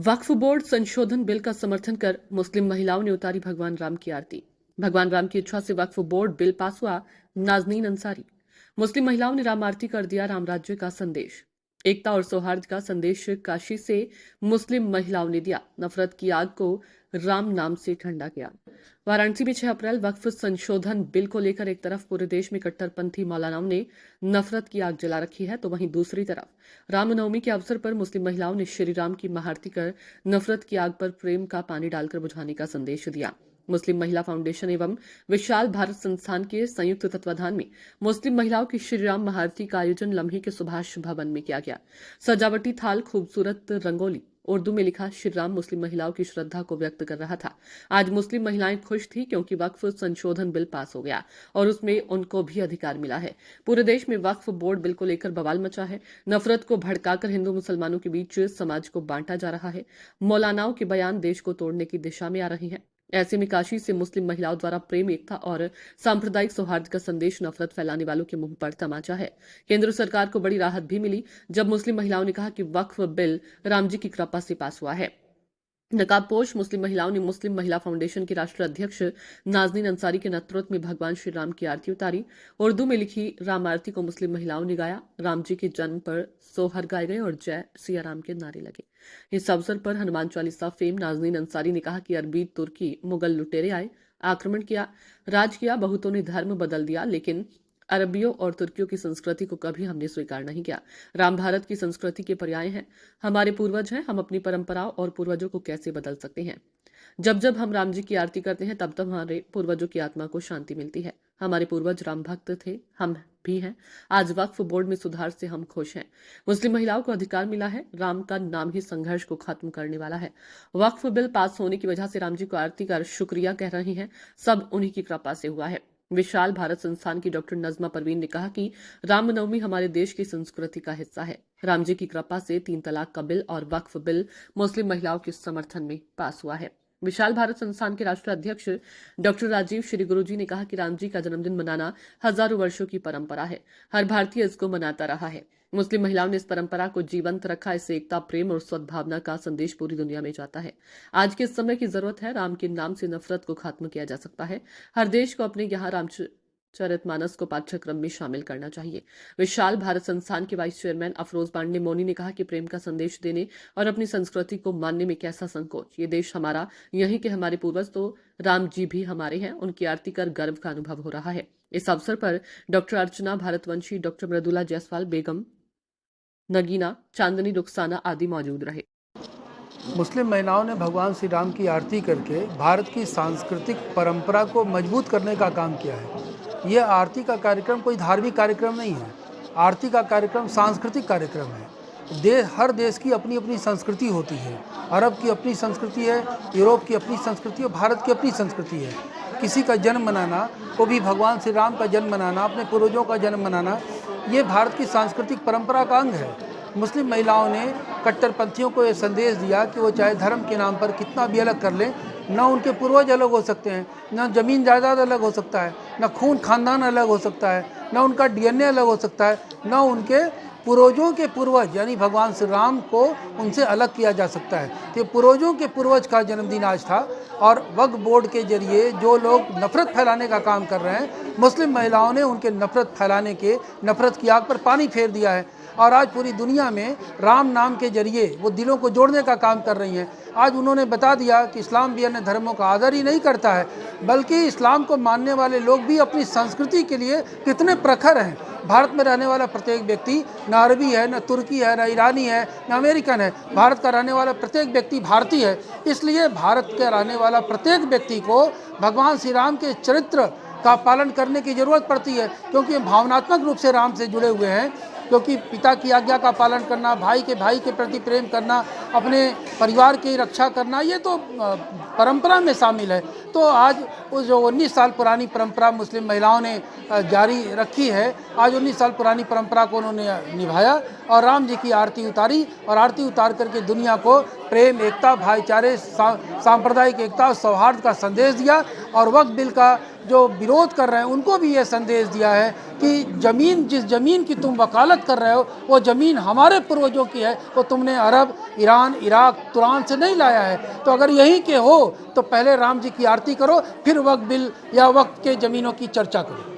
वक्फ board संशोधन bill का समर्थन कर मुस्लिम महिलाओं ने उतारी भगवान राम की आरती। भगवान राम की इच्छा से वक्फ बोर्ड बिल पास हुआ। नाजनीन अंसारी। मुस्लिम महिलाओं ने राम आरती कर दिया राम राज्य का संदेश। एकता और सौहार्द का संदेश काशी से मुस्लिम महिलाओं ने दिया। नफरत की आग को राम नाम से ठंडा किया। वाराणसी में 6 अप्रैल वक्फ संशोधन बिल को लेकर एक तरफ पूरे देश में कट्टरपंथी मौलानाओं ने नफरत की आग जला रखी है, तो वहीं दूसरी तरफ रामनवमी के अवसर पर मुस्लिम महिलाओं ने श्री राम की महाआरती कर नफरत की आग पर प्रेम का पानी डालकर बुझाने का संदेश दिया। मुस्लिम महिला फाउंडेशन एवं विशाल भारत संस्थान के संयुक्त तत्वाधान में मुस्लिम महिलाओं की श्री राम महाआरती का आयोजन लम्हे के सुभाष भवन में किया गया। सजावटी थाल, खूबसूरत रंगोली, उर्दू में लिखा श्री राम मुस्लिम महिलाओं की श्रद्धा को व्यक्त कर रहा था। आज मुस्लिम महिलाएं खुश थी क्योंकि वक्फ संशोधन बिल पास हो गया और उसमें उनको भी अधिकार मिला है। पूरे देश में वक्फ बोर्ड बिल को लेकर बवाल मचा है। नफरत को भड़काकर हिंदू मुसलमानों के बीच समाज को बांटा जा रहा है। मौलानाओं के बयान देश को तोड़ने की दिशा में आ रहे हैं। ऐसे में काशी से मुस्लिम महिलाओं द्वारा प्रेम, एकता और सांप्रदायिक सौहार्द का संदेश नफरत फैलाने वालों के मुंह पर तमाचा है। केंद्र सरकार को बड़ी राहत भी मिली जब मुस्लिम महिलाओं ने कहा कि वक्फ बिल राम जी की कृपा से पास हुआ है। नकाबपोश मुस्लिम महिलाओं ने मुस्लिम महिला फाउंडेशन के राष्ट्रीय अध्यक्ष नाजनीन अंसारी के नेतृत्व में भगवान श्री राम की आरती उतारी। उर्दू में लिखी राम आरती को मुस्लिम महिलाओं ने गाया। राम जी के जन्म पर सोहर गाए गए और जय सिया राम के नारे लगे। इस अवसर पर हनुमान चालीसा फेम नाजनीन अंसारी ने कहा कि अरबी, तुर्की, मुगल लुटेरे आए, आक्रमण किया, राज किया, बहुतों ने धर्म बदल दिया, लेकिन अरबियों और तुर्कियों की संस्कृति को कभी हमने स्वीकार नहीं किया। राम भारत की संस्कृति के पर्याय हैं, हमारे पूर्वज हैं। हम अपनी परंपराओं और पूर्वजों को कैसे बदल सकते हैं? जब जब हम राम जी की आरती करते हैं तब तब हमारे पूर्वजों की आत्मा को शांति मिलती है। हमारे पूर्वज राम भक्त थे, हम भी हैं। आज वक्फ बोर्ड में सुधार से हम खुश हैं। मुस्लिम महिलाओं को अधिकार मिला है। राम का नाम ही संघर्ष को खत्म करने वाला है। वक्फ बिल पास होने की वजह से राम जी को आरती कर शुक्रिया कह रहे हैं। सब उन्हीं की कृपा से हुआ है। विशाल भारत संस्थान की डॉक्टर नजमा परवीन ने कहा कि रामनवमी हमारे देश की संस्कृति का हिस्सा है। राम जी की कृपा से 3 तलाक का बिल और वक्फ बिल मुस्लिम महिलाओं के समर्थन में पास हुआ है। विशाल भारत संस्थान के राष्ट्रीय अध्यक्ष डॉक्टर राजीव श्री गुरु जी ने कहा कि राम जी का जन्मदिन मनाना हजारों वर्षों की परंपरा है। हर भारतीय इसको मनाता रहा है। मुस्लिम महिलाओं ने इस परंपरा को जीवंत रखा। इससे एकता, प्रेम और सद्भावना का संदेश पूरी दुनिया में जाता है। आज के समय की जरूरत है। राम के नाम से नफरत को खत्म किया जा सकता है। हर देश को अपने यहाँ रामचरितमानस को पाठ्यक्रम में शामिल करना चाहिए। विशाल भारत संस्थान के वाइस चेयरमैन अफरोज पांडे मोनी ने कहा कि प्रेम का संदेश देने और अपनी संस्कृति को मानने में कैसा संकोच। ये देश हमारा, यहीं के हमारे पूर्वज तो राम जी भी हमारे हैं। उनकी आरती कर गर्व का अनुभव हो रहा है। इस अवसर पर डॉक्टर अर्चना भारतवंशी, डॉक्टर मृदुला जायसवाल, बेगम नगीना, चांदनी रुखसाना आदि मौजूद रहे। मुस्लिम महिलाओं ने भगवान श्री राम की आरती करके भारत की सांस्कृतिक परंपरा को मजबूत करने का काम किया है। यह आरती का कार्यक्रम कोई धार्मिक कार्यक्रम नहीं है। आरती का कार्यक्रम सांस्कृतिक कार्यक्रम है। हर देश की अपनी अपनी संस्कृति होती है। अरब की अपनी संस्कृति है, यूरोप की अपनी संस्कृति है, भारत की अपनी संस्कृति है। किसी का जन्म मनाना, को भी भगवान श्री राम का जन्म मनाना, अपने पूर्वजों का जन्म मनाना, ये भारत की सांस्कृतिक परंपरा का अंग है। मुस्लिम महिलाओं ने कट्टरपंथियों को ये संदेश दिया कि वो चाहे धर्म के नाम पर कितना भी अलग कर लें, ना उनके पूर्वज अलग हो सकते हैं, ना ज़मीन जायदाद अलग हो सकता है, ना खून खानदान अलग हो सकता है, ना उनका डीएनए अलग हो सकता है, ना उनके पूर्वजों के पूर्वज यानी भगवान श्री राम को उनसे अलग किया जा सकता है। तो पूर्वजों के पूर्वज का जन्मदिन आज था और वक्फ बोर्ड के जरिए जो लोग नफरत फैलाने का काम कर रहे हैं, मुस्लिम महिलाओं ने उनके नफरत फैलाने के, नफरत की आग पर पानी फेर दिया है और आज पूरी दुनिया में राम नाम के जरिए वो दिलों को जोड़ने का काम कर रही हैं। आज उन्होंने बता दिया कि इस्लाम भी अन्य धर्मों का आदर ही नहीं करता है, बल्कि इस्लाम को मानने वाले लोग भी अपनी संस्कृति के लिए कितने प्रखर हैं। भारत में रहने वाला प्रत्येक व्यक्ति न अरबी है, न तुर्की है, न ईरानी है, न अमेरिकन है। भारत का रहने वाला प्रत्येक व्यक्ति भारतीय है। इसलिए भारत के रहने वाला प्रत्येक व्यक्ति को भगवान श्री राम के चरित्र का पालन करने की ज़रूरत पड़ती है, क्योंकि भावनात्मक रूप से राम से जुड़े हुए हैं। क्योंकि पिता की आज्ञा का पालन करना, भाई के प्रति प्रेम करना, अपने परिवार की रक्षा करना, ये तो परंपरा में शामिल है। तो आज वो जो 19 साल पुरानी परंपरा मुस्लिम महिलाओं ने जारी रखी है, आज 19 साल पुरानी परंपरा को उन्होंने निभाया और राम जी की आरती उतारी और आरती उतार करके दुनिया को प्रेम, एकता, भाईचारे, सांप्रदायिक एकता और सौहार्द का संदेश दिया। और वक्फ बिल का जो विरोध कर रहे हैं उनको भी ये संदेश दिया है कि ज़मीन, जिस ज़मीन की तुम वकालत कर रहे हो वो ज़मीन हमारे पूर्वजों की है, वो तुमने अरब, ईरान, इराक, तुरान से नहीं लाया है। तो अगर यहीं के हो तो पहले राम जी की आरती करो, फिर वक्फ बिल या वक्फ के ज़मीनों की चर्चा करो।